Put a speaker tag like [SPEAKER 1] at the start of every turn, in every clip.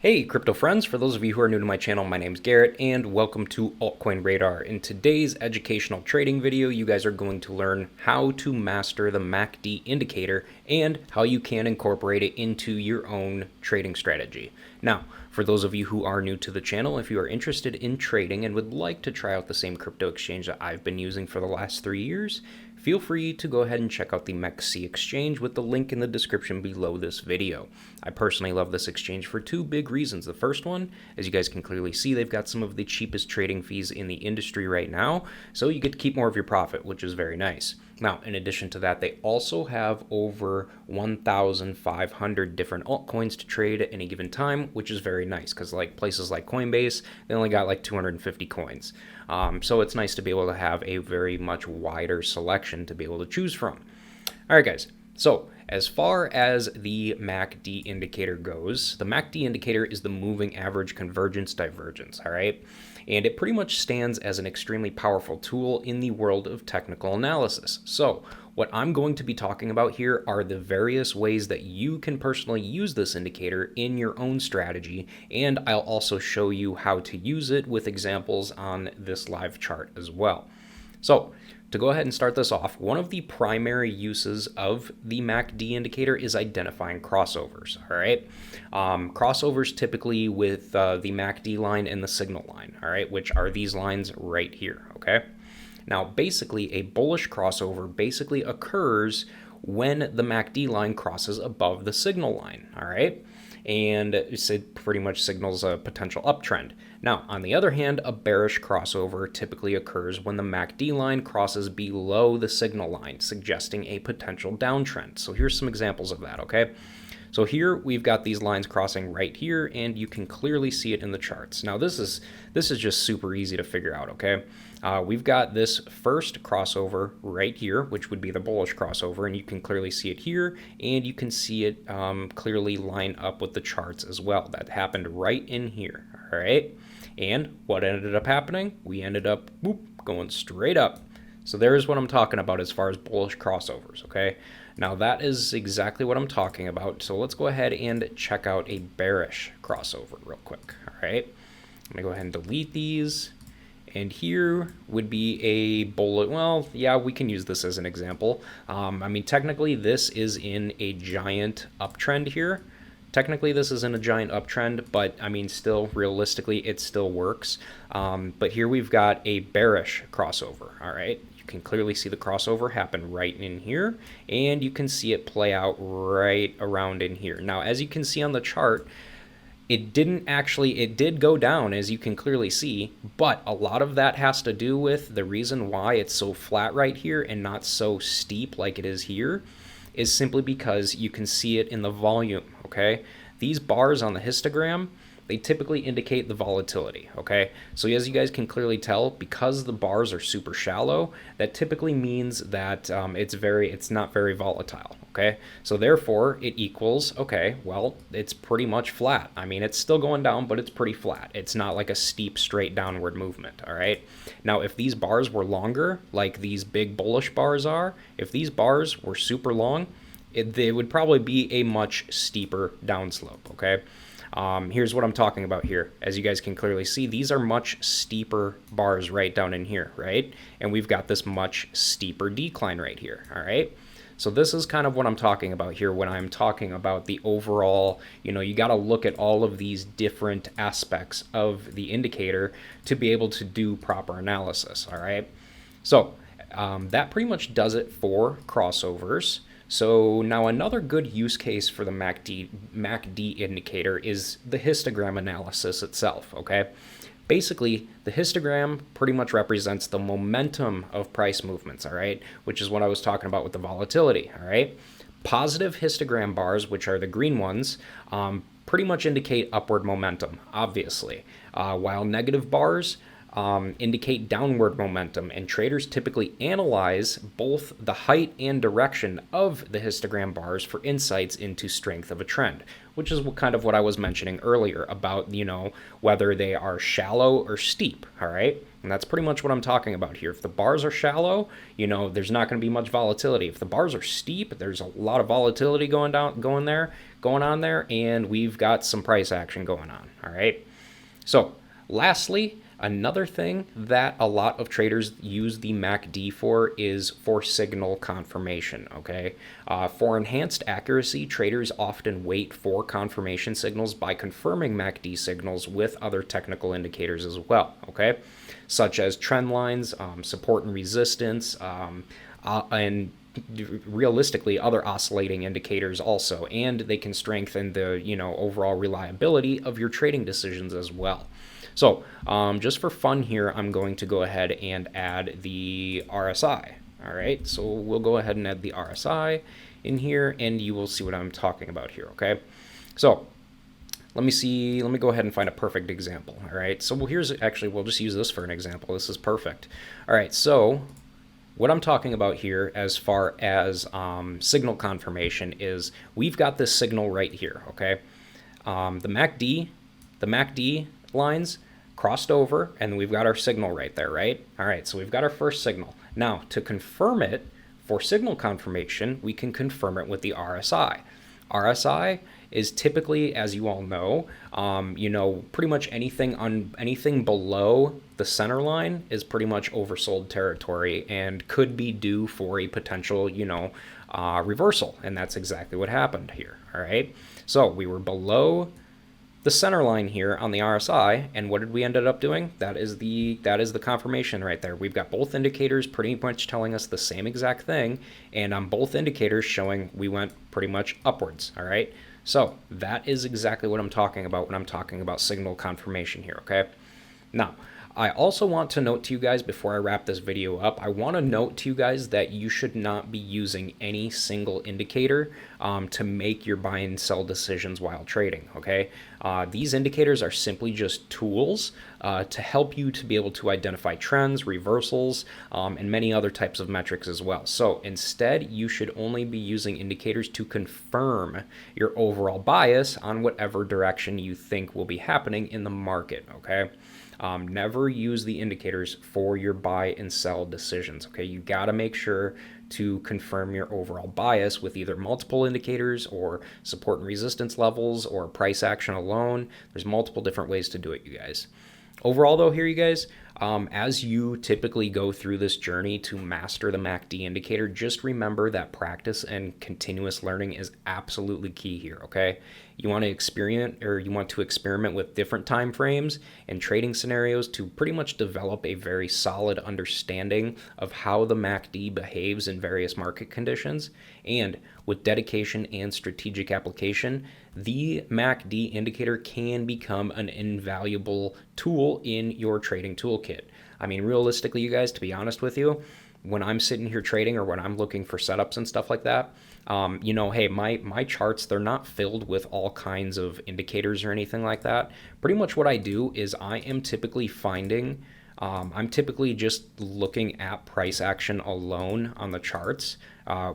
[SPEAKER 1] Hey crypto friends, for those of you who are new to my channel, my name's Garrett and welcome to Altcoin Radar. In today's educational trading video, you guys are going to learn how to master the MACD indicator and how you can incorporate it into your own trading strategy. Now, for those of you who are new to the channel, if you are interested in trading and would like to try out the same crypto exchange that I've been using for the last 3 years, feel free to go ahead and check out the MEXC exchange with the link in the description below this video. I personally love this exchange for two big reasons. The first one, as you guys can clearly see, they've got some of the cheapest trading fees in the industry right now, so you get to keep more of your profit, which is very nice. Now, in addition to that, they also have over 1,500 different altcoins to trade at any given time, which is very nice because like places like Coinbase, they only got like 250 coins. So it's nice to be able to have a very much wider selection to be able to choose from. All right, guys. So as far as the MACD indicator goes, the MACD indicator is the moving average convergence divergence, all right? And it pretty much stands as an extremely powerful tool in the world of technical analysis. So what I'm going to be talking about here are the various ways that you can personally use this indicator in your own strategy, and I'll also show you how to use it with examples on this live chart as well. So to go ahead and start this off, one of the primary uses of the MACD indicator is identifying crossovers, all right? Crossovers typically with the MACD line and the signal line, all right, which are these lines right here, okay? Now, basically, a bullish crossover basically occurs when the MACD line crosses above the signal line, all right? And it pretty much signals a potential uptrend. Now, on the other hand, a bearish crossover typically occurs when the MACD line crosses below the signal line, suggesting a potential downtrend. So here's some examples of that, okay? So here we've got these lines crossing right here, and you can clearly see it in the charts. Now this is just super easy to figure out, okay? We've got this first crossover right here, which would be the bullish crossover, and you can clearly see it here, and you can see it clearly line up with the charts as well. That happened right in here, all right? And what ended up happening? We ended up going straight up. So there's what I'm talking about as far as bullish crossovers, okay? Now that is exactly what I'm talking about. So let's go ahead and check out a bearish crossover real quick, all right? I'm gonna go ahead and delete these. And here would be a bullet. Well, yeah, we can use this as an example. I mean, technically this is in a giant uptrend here. Technically this is in a giant uptrend, but I mean, still realistically, it still works. But here we've got a bearish crossover, all right? You can clearly see the crossover happen right in here, and you can see it play out right around in here. Now, as you can see on the chart, it did go down, as you can clearly see, but a lot of that has to do with the reason why it's so flat right here and not so steep like it is here is simply because you can see it in the volume, okay? These bars on the histogram, they typically indicate the volatility, okay? So as you guys can clearly tell, because the bars are super shallow, that typically means that it's not very volatile, okay? So therefore, it equals, okay, well, it's pretty much flat. I mean, it's still going down, but it's pretty flat. It's not like a steep, straight downward movement, all right? Now, if these bars were longer, like these big bullish bars are, if these bars were super long, they would probably be a much steeper downslope, okay? Here's what I'm talking about here. As you guys can clearly see, these are much steeper bars right down in here, right? And we've got this much steeper decline right here, all right? So this is kind of what I'm talking about here when I'm talking about the overall, you got to look at all of these different aspects of the indicator to be able to do proper analysis, all right? So that pretty much does it for crossovers. So now another good use case for the MACD indicator is the histogram analysis itself, okay? Basically, the histogram pretty much represents the momentum of price movements, all right? Which is what I was talking about with the volatility, all right? Positive histogram bars, which are the green ones, pretty much indicate upward momentum, obviously, while negative bars indicate downward momentum, and traders typically analyze both the height and direction of the histogram bars for insights into strength of a trend, which is kind of what I was mentioning earlier about, whether they are shallow or steep, all right? And that's pretty much what I'm talking about here. If the bars are shallow, there's not going to be much volatility. If the bars are steep, there's a lot of volatility going there. going on there, and we've got some price action going on. All right. So lastly, another thing that a lot of traders use the MACD for is for signal confirmation, okay? For enhanced accuracy, traders often wait for confirmation signals by confirming MACD signals with other technical indicators as well, okay? Such as trend lines, support and resistance, and realistically other oscillating indicators also, and they can strengthen the overall reliability of your trading decisions as well. So just for fun here, I'm going to go ahead and add the RSI. All right, so we'll go ahead and add the RSI in here, and you will see what I'm talking about here. Okay, so let me go ahead and find a perfect example. All right, so we'll just use this for an example. This is perfect. All right, so what I'm talking about here as far as signal confirmation is we've got this signal right here, okay? The MACD lines crossed over, and we've got our signal right there, right? All right, so we've got our first signal. Now, to confirm it for signal confirmation, we can confirm it with the RSI. RSI is typically, as you all know, pretty much anything below the center line is pretty much oversold territory and could be due for a potential, reversal. And that's exactly what happened here. All right. So we were below the center line here on the RSI, and what did we ended up doing? That is the confirmation right there. We've got both indicators pretty much telling us the same exact thing, and on both indicators showing we went pretty much upwards. All right. So that is exactly what I'm talking about when I'm talking about signal confirmation here, okay? Now, I also want to note to you guys before I wrap this video up, I want to note to you guys that you should not be using any single indicator to make your buy and sell decisions while trading, okay? These indicators are simply just tools to help you to be able to identify trends, reversals, and many other types of metrics as well. So instead, you should only be using indicators to confirm your overall bias on whatever direction you think will be happening in the market, okay? Never use the indicators for your buy and sell decisions, okay? You got to make sure to confirm your overall bias with either multiple indicators or support and resistance levels or price action alone. There's multiple different ways to do it, you guys. Overall, though, here, you guys, as you typically go through this journey to master the MACD indicator, just remember that practice and continuous learning is absolutely key here, okay? You want to experiment with different time frames and trading scenarios to pretty much develop a very solid understanding of how the MACD behaves in various market conditions. And with dedication and strategic application, the MACD indicator can become an invaluable tool in your trading toolkit. I mean, realistically, you guys, to be honest with you, when I'm sitting here trading or when I'm looking for setups and stuff like that, hey, my charts, they're not filled with all kinds of indicators or anything like that. Pretty much what I do is I'm typically just looking at price action alone on the charts,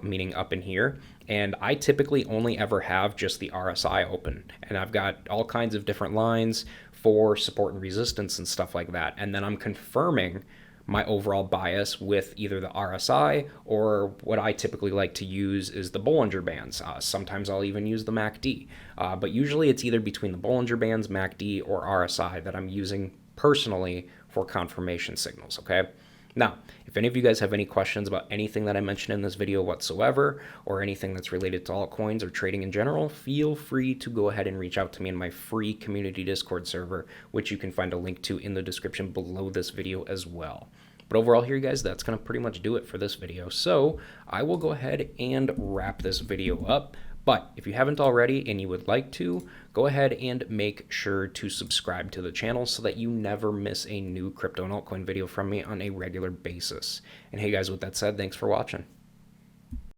[SPEAKER 1] meaning up in here. And I typically only ever have just the RSI open. And I've got all kinds of different lines for support and resistance and stuff like that. And then I'm confirming my overall bias with either the RSI or what I typically like to use is the Bollinger Bands. Sometimes I'll even use the MACD. But usually it's either between the Bollinger Bands, MACD, or RSI that I'm using personally for confirmation signals, okay? Now, if any of you guys have any questions about anything that I mentioned in this video whatsoever, or anything that's related to altcoins or trading in general, feel free to go ahead and reach out to me in my free community Discord server, which you can find a link to in the description below this video as well. But overall here, you guys, that's going to pretty much do it for this video. So I will go ahead and wrap this video up. But if you haven't already and you would like to, go ahead and make sure to subscribe to the channel so that you never miss a new crypto and altcoin video from me on a regular basis. And hey guys, with that said, thanks for watching.